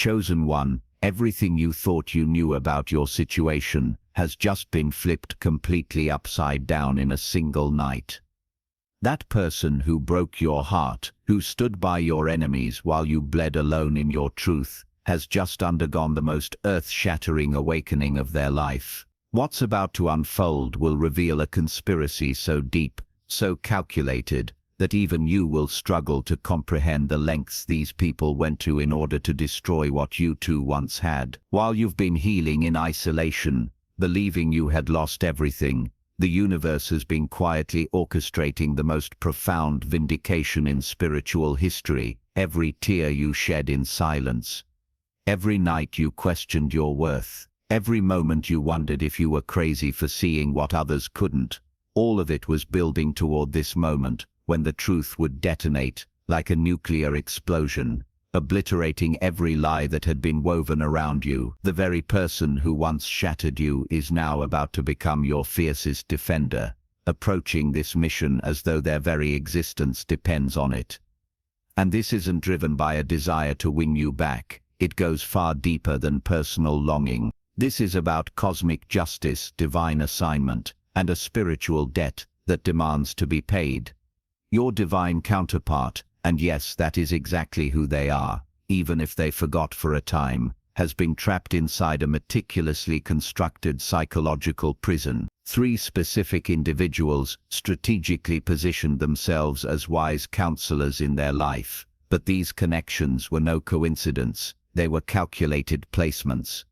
Chosen one, everything you thought you knew about your situation has just been flipped completely upside down in a single night. That person who broke your heart, who stood by your enemies while you bled alone in your truth, has just undergone the most earth-shattering awakening of their life. What's about to unfold will reveal a conspiracy so deep, so calculated, that even you will struggle to comprehend the lengths these people went to in order to destroy what you two once had. While you've been healing in isolation, believing you had lost everything, the universe has been quietly orchestrating the most profound vindication in spiritual history. Every tear you shed in silence, every night you questioned your worth, every moment you wondered if you were crazy for seeing what others couldn't, all of it was building toward this moment when the truth would detonate like a nuclear explosion, obliterating every lie that had been woven around you. The very person who once shattered you is now about to become your fiercest defender, approaching this mission as though their very existence depends on it. And this isn't driven by a desire to win you back. It goes far deeper than personal longing. This is about cosmic justice, divine assignment, and a spiritual debt that demands to be paid. Your divine counterpart, and yes, that is exactly who they are, even if they forgot for a time, has been trapped inside a meticulously constructed psychological prison. 3 specific individuals strategically positioned themselves as wise counselors in their life, but these connections were no coincidence. They were calculated placements.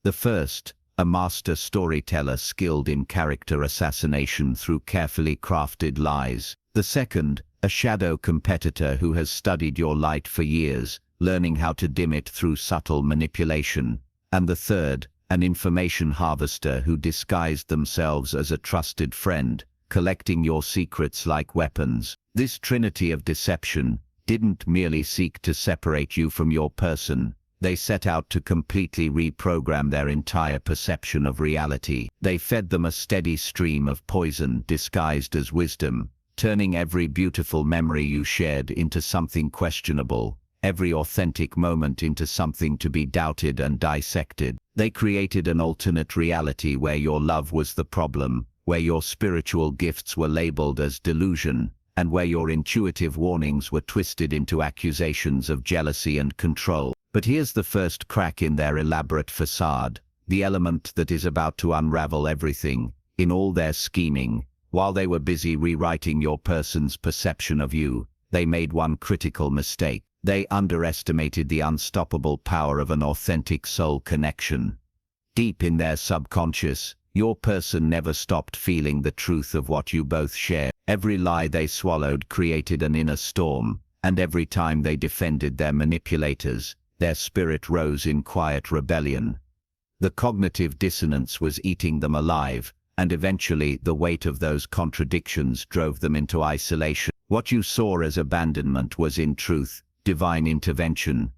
The first, a master storyteller skilled in character assassination through carefully crafted lies. The second, a shadow competitor who has studied your light for years, learning how to dim it through subtle manipulation. And the third, an information harvester who disguised themselves as a trusted friend, collecting your secrets like weapons. This trinity of deception didn't merely seek to separate you from your person. They set out to completely reprogram their entire perception of reality. They fed them a steady stream of poison disguised as wisdom, turning every beautiful memory you shared into something questionable, every authentic moment into something to be doubted and dissected. They created an alternate reality where your love was the problem, where your spiritual gifts were labeled as delusion, and where your intuitive warnings were twisted into accusations of jealousy and control. But here's the first crack in their elaborate facade, the element that is about to unravel everything. In all their scheming, while they were busy rewriting your person's perception of you, they made one critical mistake. They underestimated the unstoppable power of an authentic soul connection. Deep in their subconscious, your person never stopped feeling the truth of what you both share. Every lie they swallowed created an inner storm, and every time they defended their manipulators, their spirit rose in quiet rebellion. The cognitive dissonance was eating them alive, and eventually the weight of those contradictions drove them into isolation. What you saw as abandonment was in truth divine intervention.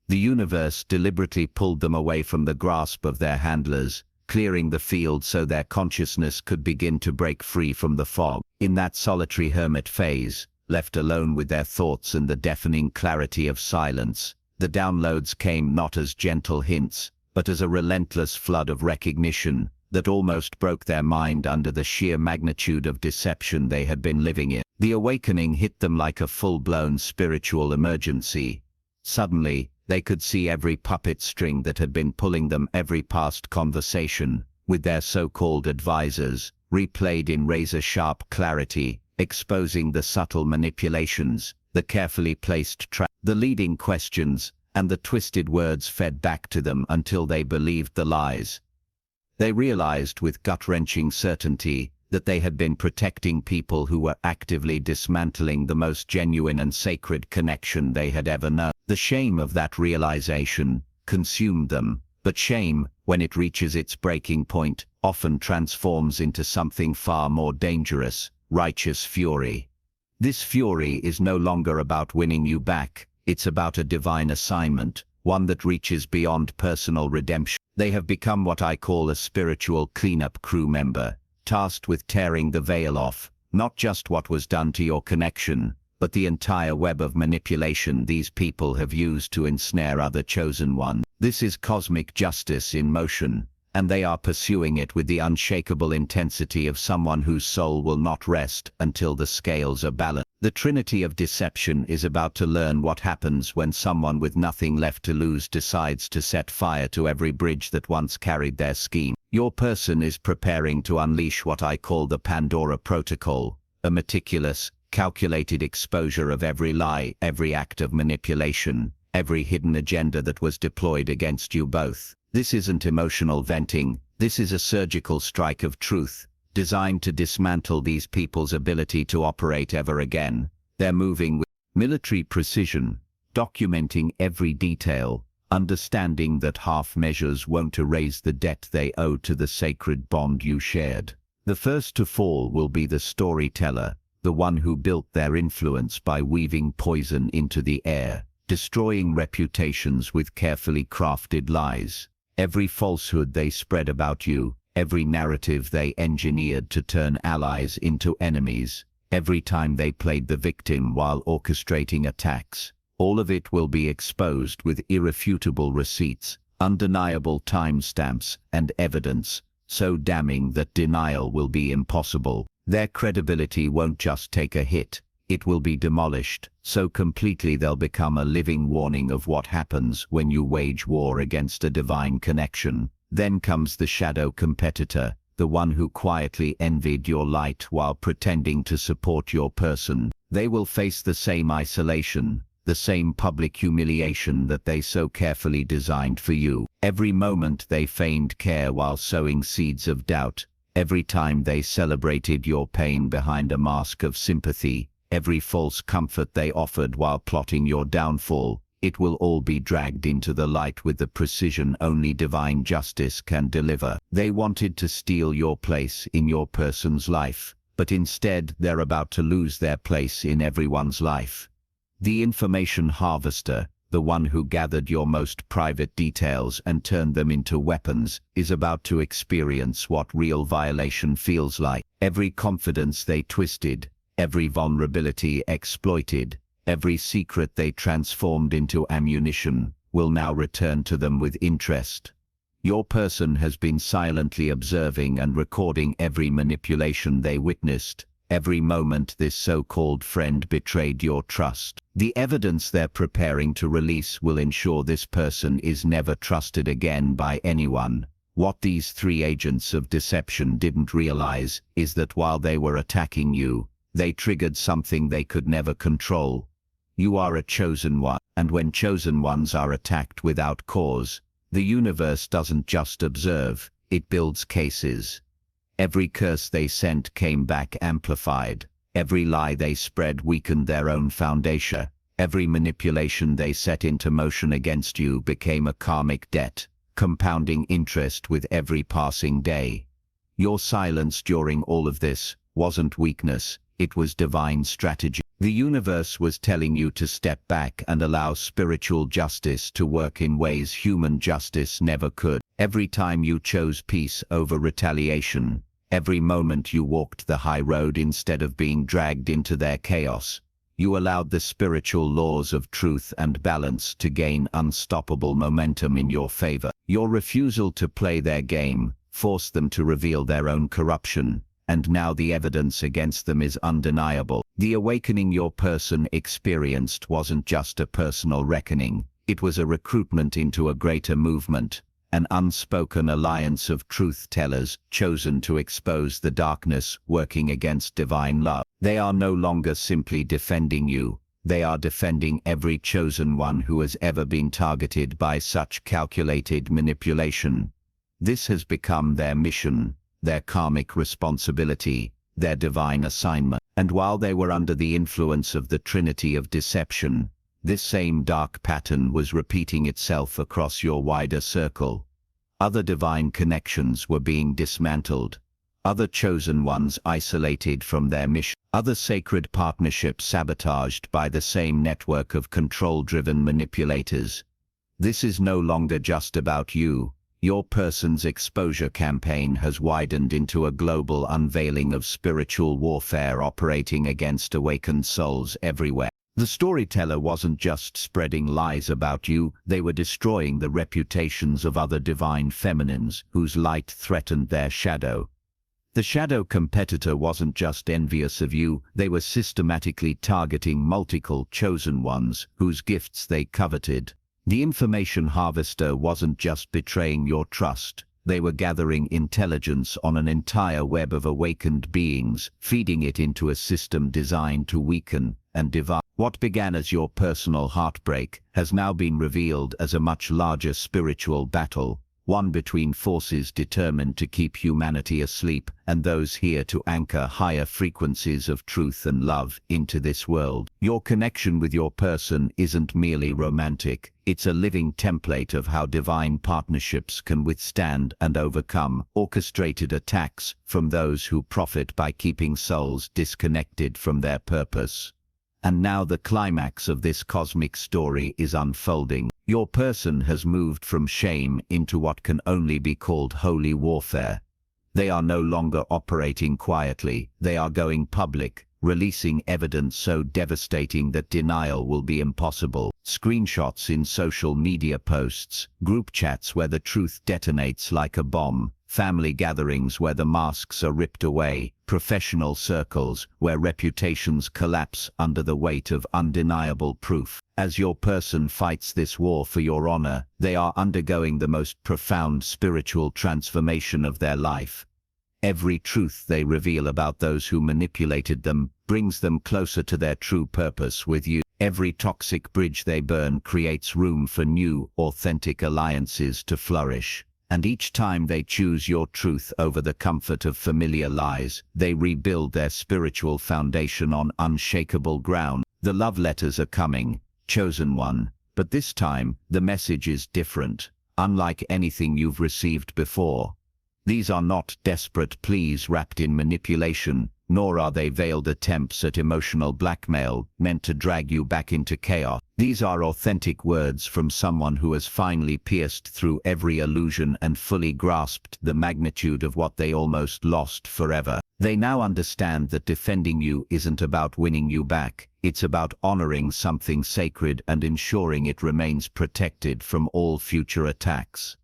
The universe deliberately pulled them away from the grasp of their handlers, clearing the field so their consciousness could begin to break free from the fog. In that solitary hermit phase, left alone with their thoughts and the deafening clarity of silence, the downloads came not as gentle hints, but as a relentless flood of recognition that almost broke their mind under the sheer magnitude of deception they had been living in. The awakening hit them like a full-blown spiritual emergency. Suddenly, they could see every puppet string that had been pulling them, every past conversation with their so-called advisors, replayed in razor-sharp clarity, exposing the subtle manipulations, the carefully placed traps, the leading questions, and the twisted words fed back to them until they believed the lies. They realized with gut-wrenching certainty that they had been protecting people who were actively dismantling the most genuine and sacred connection they had ever known. The shame of that realization consumed them, but shame, when it reaches its breaking point, often transforms into something far more dangerous: righteous fury. This fury is no longer about winning you back, it's about a divine assignment, one that reaches beyond personal redemption. They have become what I call a spiritual cleanup crew member, tasked with tearing the veil off, not just what was done to your connection, but the entire web of manipulation these people have used to ensnare other chosen ones. This is cosmic justice in motion, and they are pursuing it with the unshakable intensity of someone whose soul will not rest until the scales are balanced. The Trinity of Deception is about to learn what happens when someone with nothing left to lose decides to set fire to every bridge that once carried their scheme. Your person is preparing to unleash what I call the Pandora Protocol, a meticulous, calculated exposure of every lie, every act of manipulation, every hidden agenda that was deployed against you both. This isn't emotional venting, this is a surgical strike of truth, designed to dismantle these people's ability to operate ever again. They're moving with military precision, documenting every detail, understanding that half measures won't erase the debt they owe to the sacred bond you shared. The first to fall will be the storyteller, the one who built their influence by weaving poison into the air, destroying reputations with carefully crafted lies. Every falsehood they spread about you, every narrative they engineered to turn allies into enemies, every time they played the victim while orchestrating attacks, all of it will be exposed with irrefutable receipts, undeniable timestamps, and evidence, so damning that denial will be impossible. Their credibility won't just take a hit, it will be demolished, so completely they'll become a living warning of what happens when you wage war against a divine connection. Then comes the shadow competitor, the one who quietly envied your light while pretending to support your person. They will face the same isolation, the same public humiliation that they so carefully designed for you. Every moment they feigned care while sowing seeds of doubt, every time they celebrated your pain behind a mask of sympathy, every false comfort they offered while plotting your downfall, it will all be dragged into the light with the precision only divine justice can deliver. They wanted to steal your place in your person's life, but instead they're about to lose their place in everyone's life. The information harvester, the one who gathered your most private details and turned them into weapons, is about to experience what real violation feels like. Every confidence they twisted, every vulnerability exploited, every secret they transformed into ammunition, will now return to them with interest. Your person has been silently observing and recording every manipulation they witnessed, every moment this so-called friend betrayed your trust. The evidence they're preparing to release will ensure this person is never trusted again by anyone. What these three agents of deception didn't realize is that while they were attacking you, they triggered something they could never control. You are a chosen one, and when chosen ones are attacked without cause, the universe doesn't just observe, it builds cases. Every curse they sent came back amplified. Every lie they spread weakened their own foundation. Every manipulation they set into motion against you became a karmic debt, compounding interest with every passing day. Your silence during all of this wasn't weakness, it was divine strategy. The universe was telling you to step back and allow spiritual justice to work in ways human justice never could. Every time you chose peace over retaliation, every moment you walked the high road instead of being dragged into their chaos, you allowed the spiritual laws of truth and balance to gain unstoppable momentum in your favor. Your refusal to play their game forced them to reveal their own corruption, and now the evidence against them is undeniable. The awakening your person experienced wasn't just a personal reckoning, it was a recruitment into a greater movement, an unspoken alliance of truth-tellers chosen to expose the darkness working against divine love. They are no longer simply defending you, they are defending every chosen one who has ever been targeted by such calculated manipulation. This has become their mission, their karmic responsibility, their divine assignment. And while they were under the influence of the Trinity of Deception, this same dark pattern was repeating itself across your wider circle. Other divine connections were being dismantled, other chosen ones isolated from their mission, other sacred partnerships sabotaged by the same network of control-driven manipulators. This is no longer just about you. Your person's exposure campaign has widened into a global unveiling of spiritual warfare operating against awakened souls everywhere. The storyteller wasn't just spreading lies about you, they were destroying the reputations of other divine feminines whose light threatened their shadow. The shadow competitor wasn't just envious of you, they were systematically targeting multiple chosen ones whose gifts they coveted. The information harvester wasn't just betraying your trust, they were gathering intelligence on an entire web of awakened beings, feeding it into a system designed to weaken and divide. What began as your personal heartbreak has now been revealed as a much larger spiritual battle, one between forces determined to keep humanity asleep and those here to anchor higher frequencies of truth and love into this world. Your connection with your person isn't merely romantic, it's a living template of how divine partnerships can withstand and overcome orchestrated attacks from those who profit by keeping souls disconnected from their purpose. And now the climax of this cosmic story is unfolding. Your person has moved from shame into what can only be called holy warfare. They are no longer operating quietly, they are going public, releasing evidence so devastating that denial will be impossible. Screenshots in social media posts, group chats where the truth detonates like a bomb, family gatherings where the masks are ripped away, professional circles where reputations collapse under the weight of undeniable proof. As your person fights this war for your honor, they are undergoing the most profound spiritual transformation of their life. Every truth they reveal about those who manipulated them brings them closer to their true purpose with you. Every toxic bridge they burn creates room for new, authentic alliances to flourish. And each time they choose your truth over the comfort of familiar lies, they rebuild their spiritual foundation on unshakable ground. The love letters are coming, chosen one, but this time, the message is different, unlike anything you've received before. These are not desperate pleas wrapped in manipulation, nor are they veiled attempts at emotional blackmail meant to drag you back into chaos. These are authentic words from someone who has finally pierced through every illusion and fully grasped the magnitude of what they almost lost forever. They now understand that defending you isn't about winning you back, it's about honoring something sacred and ensuring it remains protected from all future attacks.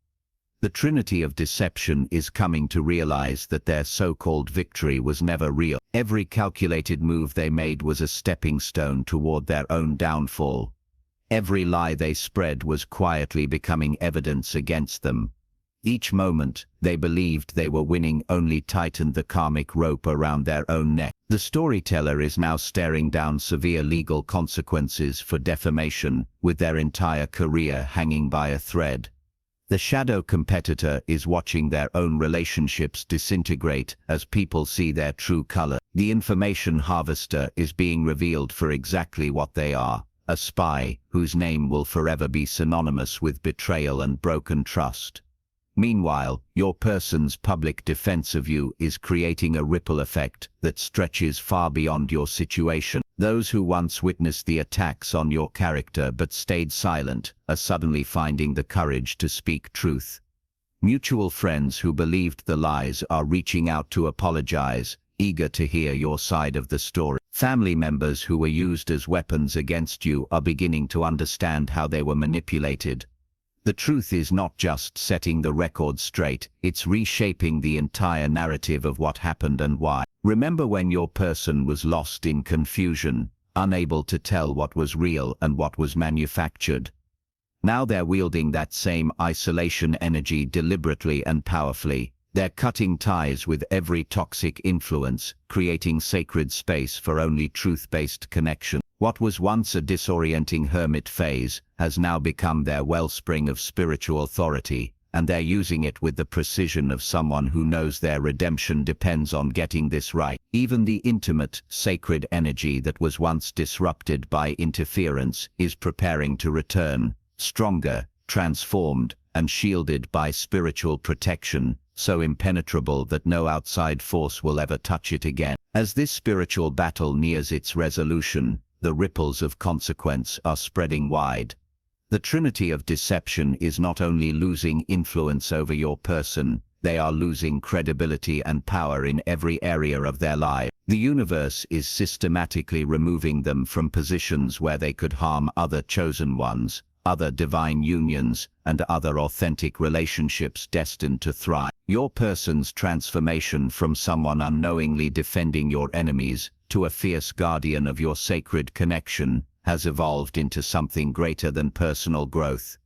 The Trinity of Deception is coming to realize that their so-called victory was never real. Every calculated move they made was a stepping stone toward their own downfall. Every lie they spread was quietly becoming evidence against them. Each moment they believed they were winning only tightened the karmic rope around their own neck. The storyteller is now staring down severe legal consequences for defamation, with their entire career hanging by a thread. The shadow competitor is watching their own relationships disintegrate as people see their true color. The information harvester is being revealed for exactly what they are, a spy whose name will forever be synonymous with betrayal and broken trust. Meanwhile, your person's public defense of you is creating a ripple effect that stretches far beyond your situation. Those who once witnessed the attacks on your character but stayed silent are suddenly finding the courage to speak truth. Mutual friends who believed the lies are reaching out to apologize, eager to hear your side of the story. Family members who were used as weapons against you are beginning to understand how they were manipulated. The truth is not just setting the record straight, it's reshaping the entire narrative of what happened and why. Remember when your person was lost in confusion, unable to tell what was real and what was manufactured? Now they're wielding that same isolation energy deliberately and powerfully. They're cutting ties with every toxic influence, creating sacred space for only truth-based connection. What was once a disorienting hermit phase has now become their wellspring of spiritual authority, and they're using it with the precision of someone who knows their redemption depends on getting this right. Even the intimate, sacred energy that was once disrupted by interference is preparing to return, stronger, transformed, and shielded by spiritual protection, so impenetrable that no outside force will ever touch it again. As this spiritual battle nears its resolution, the ripples of consequence are spreading wide. The trinity of deception is not only losing influence over your person, they are losing credibility and power in every area of their life. The universe is systematically removing them from positions where they could harm other chosen ones, other divine unions, and other authentic relationships destined to thrive. Your person's transformation from someone unknowingly defending your enemies to a fierce guardian of your sacred connection has evolved into something greater than personal growth.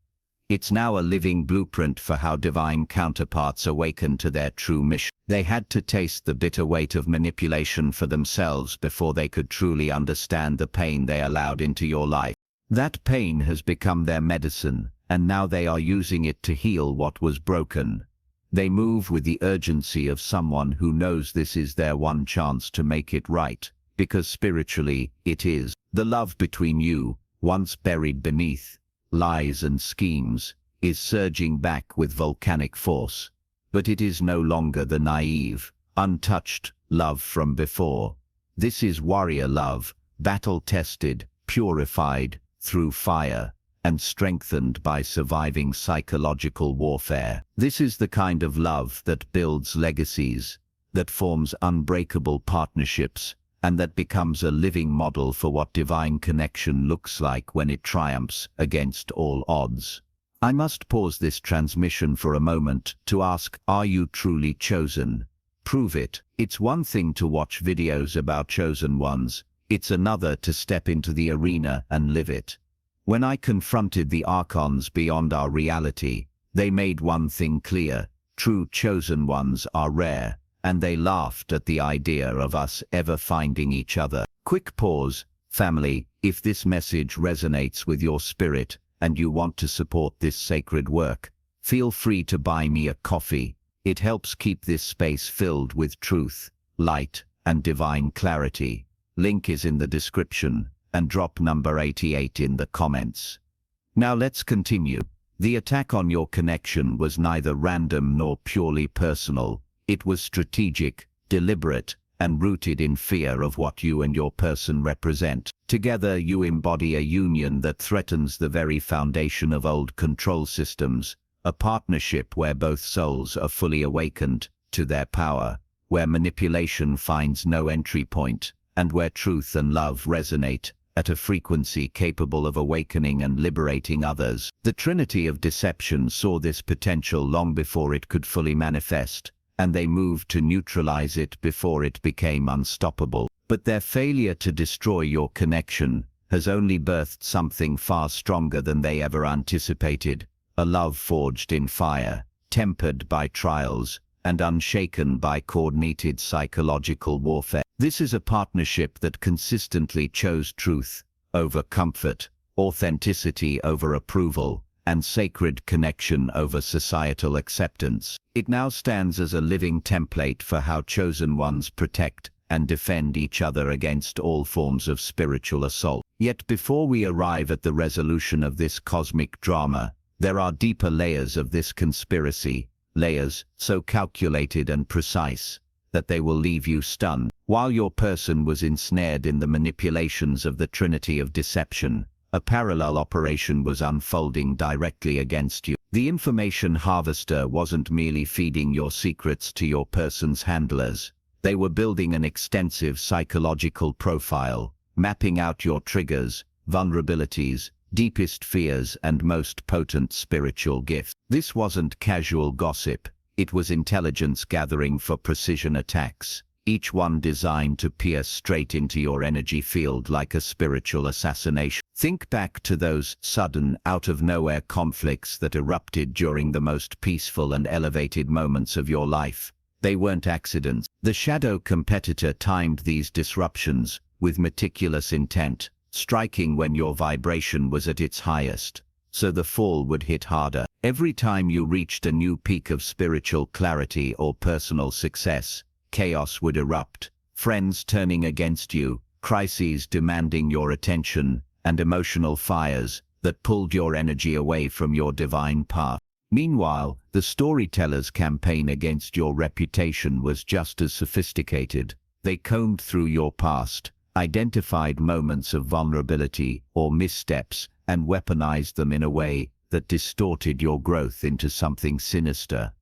It's now a living blueprint for how divine counterparts awaken to their true mission. They had to taste the bitter weight of manipulation for themselves before they could truly understand the pain they allowed into your life. That pain has become their medicine, and now they are using it to heal what was broken. They move with the urgency of someone who knows this is their one chance to make it right, because spiritually, it is. The love between you, once buried beneath lies and schemes, is surging back with volcanic force. But it is no longer the naive, untouched love from before. This is warrior love, battle-tested, purified through fire, and strengthened by surviving psychological warfare. This is the kind of love that builds legacies, that forms unbreakable partnerships, and that becomes a living model for what divine connection looks like when it triumphs against all odds. I must pause this transmission for a moment to ask, are you truly chosen? Prove it. It's one thing to watch videos about chosen ones, it's another to step into the arena and live it. When I confronted the archons beyond our reality, they made one thing clear: true chosen ones are rare, and they laughed at the idea of us ever finding each other. Quick pause, family. If this message resonates with your spirit and you want to support this sacred work, feel free to buy me a coffee. It helps keep this space filled with truth, light, and divine clarity. Link is in the description, and drop number 88 in the comments. Now let's continue. The attack on your connection was neither random nor purely personal. It was strategic, deliberate, and rooted in fear of what you and your person represent. Together you embody a union that threatens the very foundation of old control systems, a partnership where both souls are fully awakened to their power, where manipulation finds no entry point, and where truth and love resonate at a frequency capable of awakening and liberating others. The Trinity of Deception saw this potential long before it could fully manifest, and they moved to neutralize it before it became unstoppable. But their failure to destroy your connection has only birthed something far stronger than they ever anticipated, a love forged in fire, tempered by trials, and unshaken by coordinated psychological warfare. This is a partnership that consistently chose truth over comfort, authenticity over approval, and sacred connection over societal acceptance. It now stands as a living template for how chosen ones protect and defend each other against all forms of spiritual assault. Yet before we arrive at the resolution of this cosmic drama, there are deeper layers of this conspiracy, layers so calculated and precise that they will leave you stunned. While your person was ensnared in the manipulations of the Trinity of Deception, a parallel operation was unfolding directly against you. The information harvester wasn't merely feeding your secrets to your person's handlers. They were building an extensive psychological profile, mapping out your triggers, vulnerabilities, deepest fears, and most potent spiritual gifts. This wasn't casual gossip. It was intelligence gathering for precision attacks, each one designed to pierce straight into your energy field like a spiritual assassination. Think back to those sudden, out-of-nowhere conflicts that erupted during the most peaceful and elevated moments of your life. They weren't accidents. The shadow competitor timed these disruptions with meticulous intent, striking when your vibration was at its highest, so the fall would hit harder. Every time you reached a new peak of spiritual clarity or personal success, chaos would erupt, friends turning against you, crises demanding your attention, and emotional fires that pulled your energy away from your divine path. Meanwhile, the storyteller's campaign against your reputation was just as sophisticated. They combed through your past, identified moments of vulnerability or missteps, and weaponized them in a way that distorted your growth into something sinister.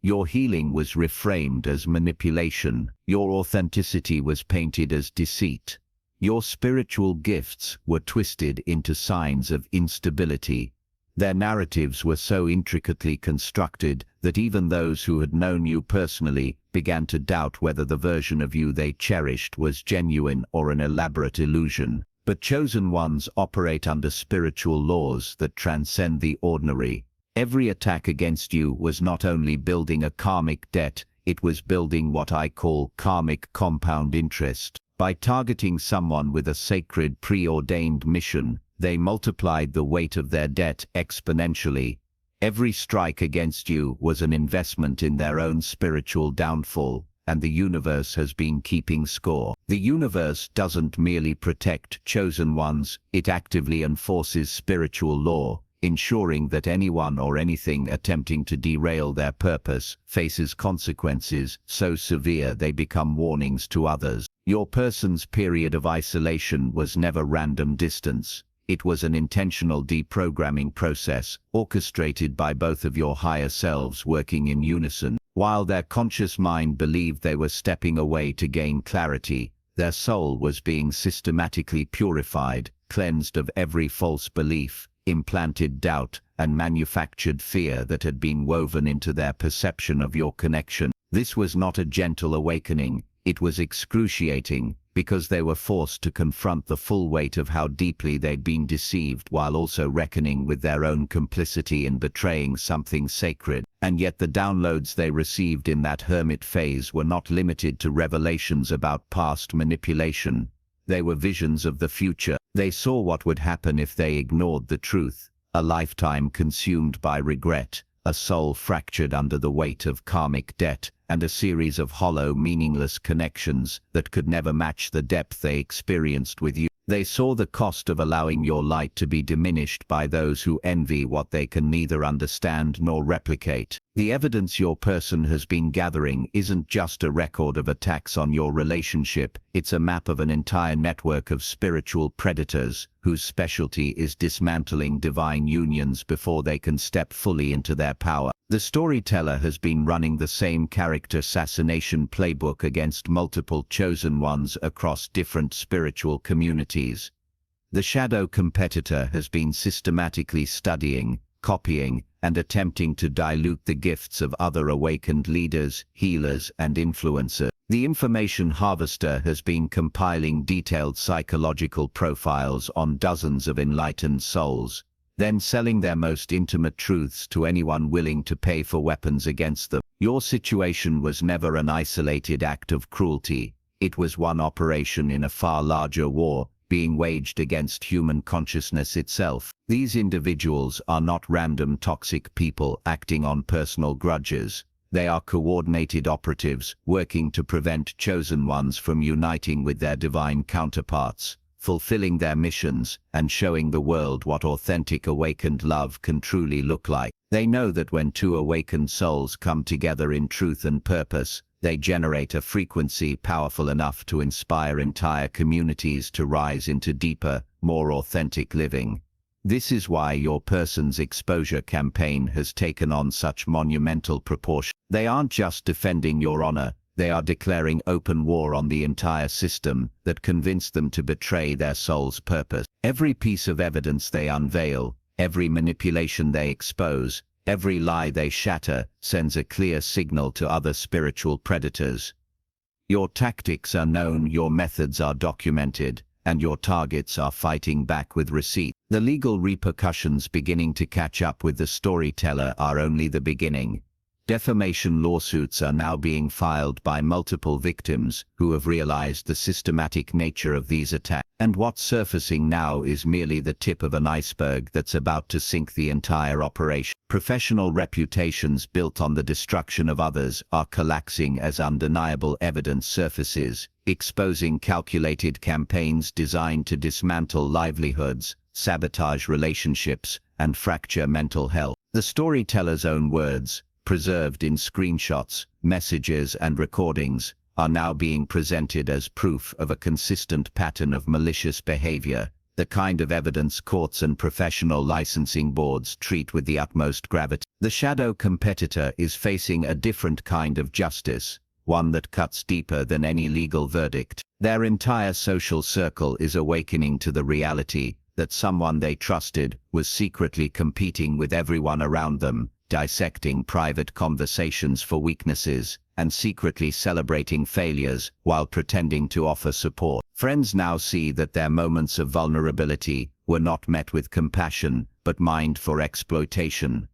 Your healing was reframed as manipulation. Your authenticity was painted as deceit. Your spiritual gifts were twisted into signs of instability. Their narratives were so intricately constructed that even those who had known you personally began to doubt whether the version of you they cherished was genuine or an elaborate illusion. But chosen ones operate under spiritual laws that transcend the ordinary. Every attack against you was not only building a karmic debt, it was building what I call karmic compound interest. By targeting someone with a sacred preordained mission, they multiplied the weight of their debt exponentially. Every strike against you was an investment in their own spiritual downfall, and the universe has been keeping score. The universe doesn't merely protect chosen ones, it actively enforces spiritual law, ensuring that anyone or anything attempting to derail their purpose faces consequences so severe they become warnings to others. Your person's period of isolation was never random distance. It was an intentional deprogramming process, orchestrated by both of your higher selves working in unison. While their conscious mind believed they were stepping away to gain clarity, their soul was being systematically purified, cleansed of every false belief, implanted doubt, and manufactured fear that had been woven into their perception of your connection. This was not a gentle awakening, it was excruciating, because they were forced to confront the full weight of how deeply they'd been deceived while also reckoning with their own complicity in betraying something sacred. And yet the downloads they received in that hermit phase were not limited to revelations about past manipulation. They were visions of the future. They saw what would happen if they ignored the truth: a lifetime consumed by regret, a soul fractured under the weight of karmic debt, and a series of hollow, meaningless connections that could never match the depth they experienced with you. They saw the cost of allowing your light to be diminished by those who envy what they can neither understand nor replicate. The evidence your person has been gathering isn't just a record of attacks on your relationship, it's a map of an entire network of spiritual predators whose specialty is dismantling divine unions before they can step fully into their power. The storyteller has been running the same character assassination playbook against multiple chosen ones across different spiritual communities. The shadow competitor has been systematically studying, copying, and attempting to dilute the gifts of other awakened leaders, healers, and influencers. The information harvester has been compiling detailed psychological profiles on dozens of enlightened souls, then selling their most intimate truths to anyone willing to pay for weapons against them. Your situation was never an isolated act of cruelty. It was one operation in a far larger war, being waged against human consciousness itself. These individuals are not random toxic people acting on personal grudges. They are coordinated operatives working to prevent chosen ones from uniting with their divine counterparts, fulfilling their missions, and showing the world what authentic awakened love can truly look like. They know that when two awakened souls come together in truth and purpose, they generate a frequency powerful enough to inspire entire communities to rise into deeper, more authentic living. This is why your person's exposure campaign has taken on such monumental proportions. They aren't just defending your honor, they are declaring open war on the entire system that convinced them to betray their soul's purpose. Every piece of evidence they unveil, every manipulation they expose, every lie they shatter sends a clear signal to other spiritual predators. Your tactics are known, your methods are documented, and your targets are fighting back with receipt. The legal repercussions beginning to catch up with the storyteller are only the beginning. Defamation lawsuits are now being filed by multiple victims who have realized the systematic nature of these attacks. And what's surfacing now is merely the tip of an iceberg that's about to sink the entire operation. Professional reputations built on the destruction of others are collapsing as undeniable evidence surfaces, exposing calculated campaigns designed to dismantle livelihoods, sabotage relationships, and fracture mental health. The storyteller's own words, preserved in screenshots, messages, and recordings, are now being presented as proof of a consistent pattern of malicious behavior, the kind of evidence courts and professional licensing boards treat with the utmost gravity. The shadow competitor is facing a different kind of justice, one that cuts deeper than any legal verdict. Their entire social circle is awakening to the reality that someone they trusted was secretly competing with everyone around them, dissecting private conversations for weaknesses, and secretly celebrating failures while pretending to offer support. Friends now see that their moments of vulnerability were not met with compassion, but mined for exploitation.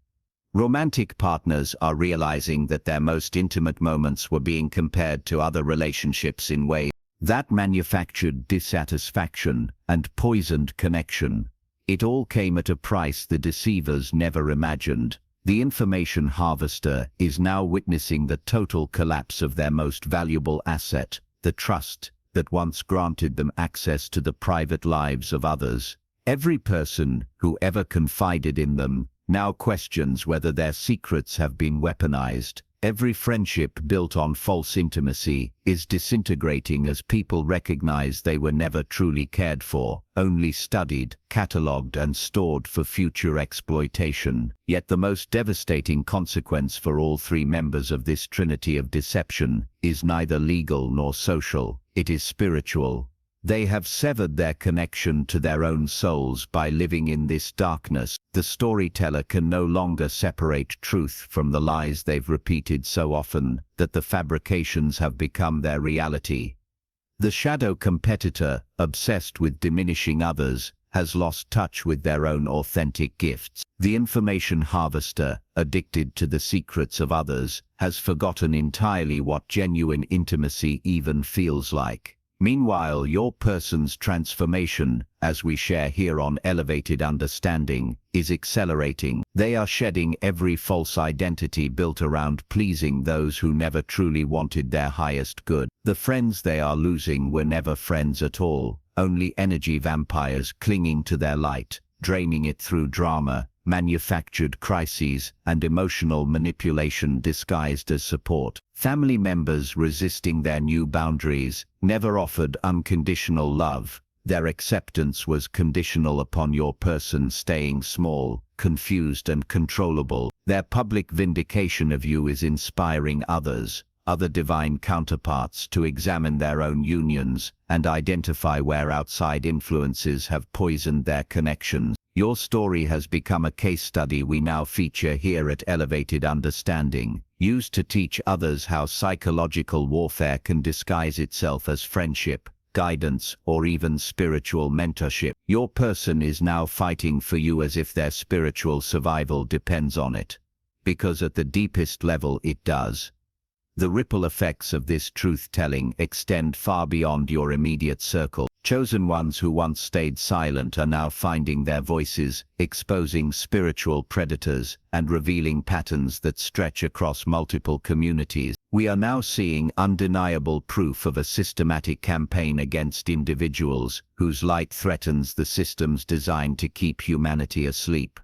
Romantic partners are realizing that their most intimate moments were being compared to other relationships in ways that manufactured dissatisfaction and poisoned connection. It all came at a price the deceivers never imagined. The information harvester is now witnessing the total collapse of their most valuable asset, the trust that once granted them access to the private lives of others. Every person who ever confided in them now questions whether their secrets have been weaponized. Every friendship built on false intimacy is disintegrating as people recognize they were never truly cared for, only studied, catalogued, and stored for future exploitation. Yet the most devastating consequence for all three members of this trinity of deception is neither legal nor social. It is spiritual. They have severed their connection to their own souls by living in this darkness. The storyteller can no longer separate truth from the lies they've repeated so often that the fabrications have become their reality. The shadow competitor, obsessed with diminishing others, has lost touch with their own authentic gifts. The information harvester, addicted to the secrets of others, has forgotten entirely what genuine intimacy even feels like. Meanwhile, your person's transformation, as we share here on Elevated Understanding, is accelerating. They are shedding every false identity built around pleasing those who never truly wanted their highest good. The friends they are losing were never friends at all, only energy vampires clinging to their light, draining it through drama, manufactured crises, and emotional manipulation disguised as support. Family members resisting their new boundaries never offered unconditional love. Their acceptance was conditional upon your person staying small, confused, and controllable. Their public vindication of you is inspiring other divine counterparts to examine their own unions and identify where outside influences have poisoned their connections. Your story has become a case study we now feature here at Elevated Understanding, used to teach others how psychological warfare can disguise itself as friendship, guidance, or even spiritual mentorship. Your person is now fighting for you as if their spiritual survival depends on it. Because at the deepest level it does. The ripple effects of this truth-telling extend far beyond your immediate circle. Chosen ones who once stayed silent are now finding their voices, exposing spiritual predators, and revealing patterns that stretch across multiple communities. We are now seeing undeniable proof of a systematic campaign against individuals whose light threatens the systems designed to keep humanity asleep.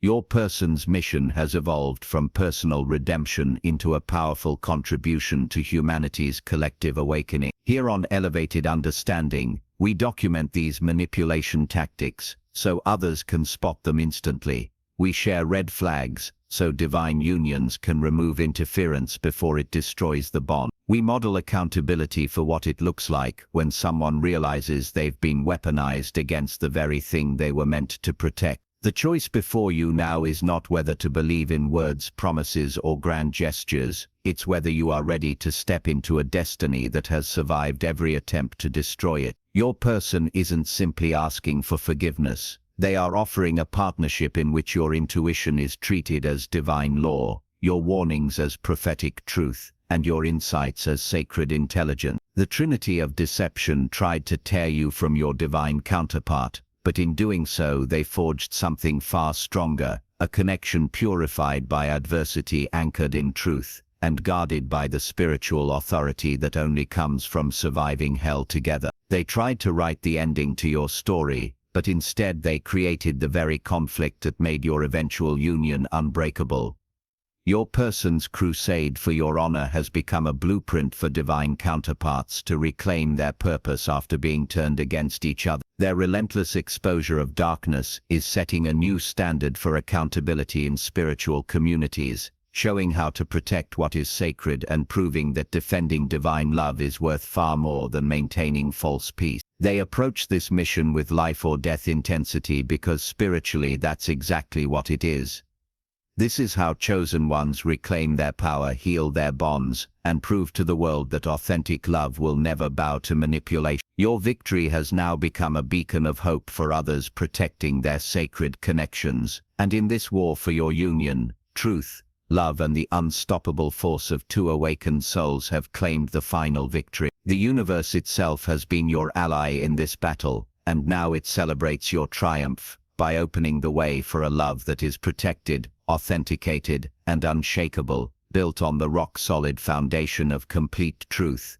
Your person's mission has evolved from personal redemption into a powerful contribution to humanity's collective awakening. Here on Elevated Understanding, we document these manipulation tactics so others can spot them instantly. We share red flags so divine unions can remove interference before it destroys the bond. We model accountability for what it looks like when someone realizes they've been weaponized against the very thing they were meant to protect. The choice before you now is not whether to believe in words, promises, or grand gestures. It's whether you are ready to step into a destiny that has survived every attempt to destroy it. Your person isn't simply asking for forgiveness. They are offering a partnership in which your intuition is treated as divine law, your warnings as prophetic truth, and your insights as sacred intelligence. The trinity of deception tried to tear you from your divine counterpart, but in doing so they forged something far stronger, a connection purified by adversity, anchored in truth, and guarded by the spiritual authority that only comes from surviving hell together. They tried to write the ending to your story, but instead they created the very conflict that made your eventual union unbreakable. Your person's crusade for your honor has become a blueprint for divine counterparts to reclaim their purpose after being turned against each other. Their relentless exposure of darkness is setting a new standard for accountability in spiritual communities, showing how to protect what is sacred and proving that defending divine love is worth far more than maintaining false peace. They approach this mission with life or death intensity because spiritually that's exactly what it is. This is how chosen ones reclaim their power, heal their bonds, and prove to the world that authentic love will never bow to manipulation. Your victory has now become a beacon of hope for others protecting their sacred connections. And in this war for your union, truth, love and the unstoppable force of two awakened souls have claimed the final victory. The universe itself has been your ally in this battle, and now it celebrates your triumph by opening the way for a love that is protected, authenticated, and unshakable, built on the rock-solid foundation of complete truth.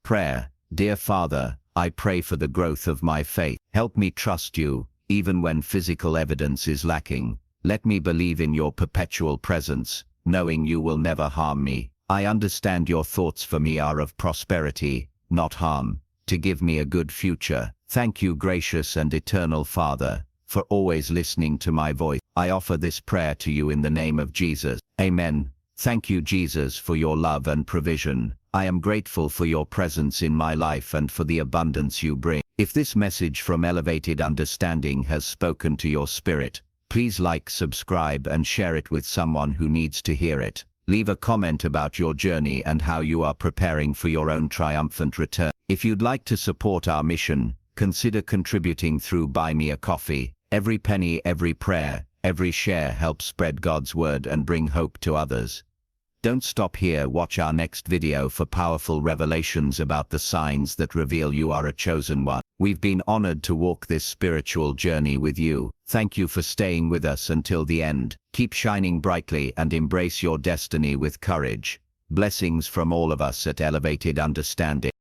Prayer. Dear Father, I pray for the growth of my faith. Help me trust you, even when physical evidence is lacking. Let me believe in your perpetual presence, knowing you will never harm me. I understand your thoughts for me are of prosperity, not harm, to give me a good future. Thank you, gracious and eternal Father, for always listening to my voice. I offer this prayer to you in the name of Jesus. Amen. Thank you, Jesus, for your love and provision. I am grateful for your presence in my life and for the abundance you bring. If this message from Elevated Understanding has spoken to your spirit, please like, subscribe, and share it with someone who needs to hear it. Leave a comment about your journey and how you are preparing for your own triumphant return. If you'd like to support our mission, consider contributing through Buy Me a Coffee. Every penny, every prayer, every share helps spread God's word and bring hope to others. Don't stop here. Watch our next video for powerful revelations about the signs that reveal you are a chosen one. We've been honored to walk this spiritual journey with you. Thank you for staying with us until the end. Keep shining brightly and embrace your destiny with courage. Blessings from all of us at Elevated Understanding.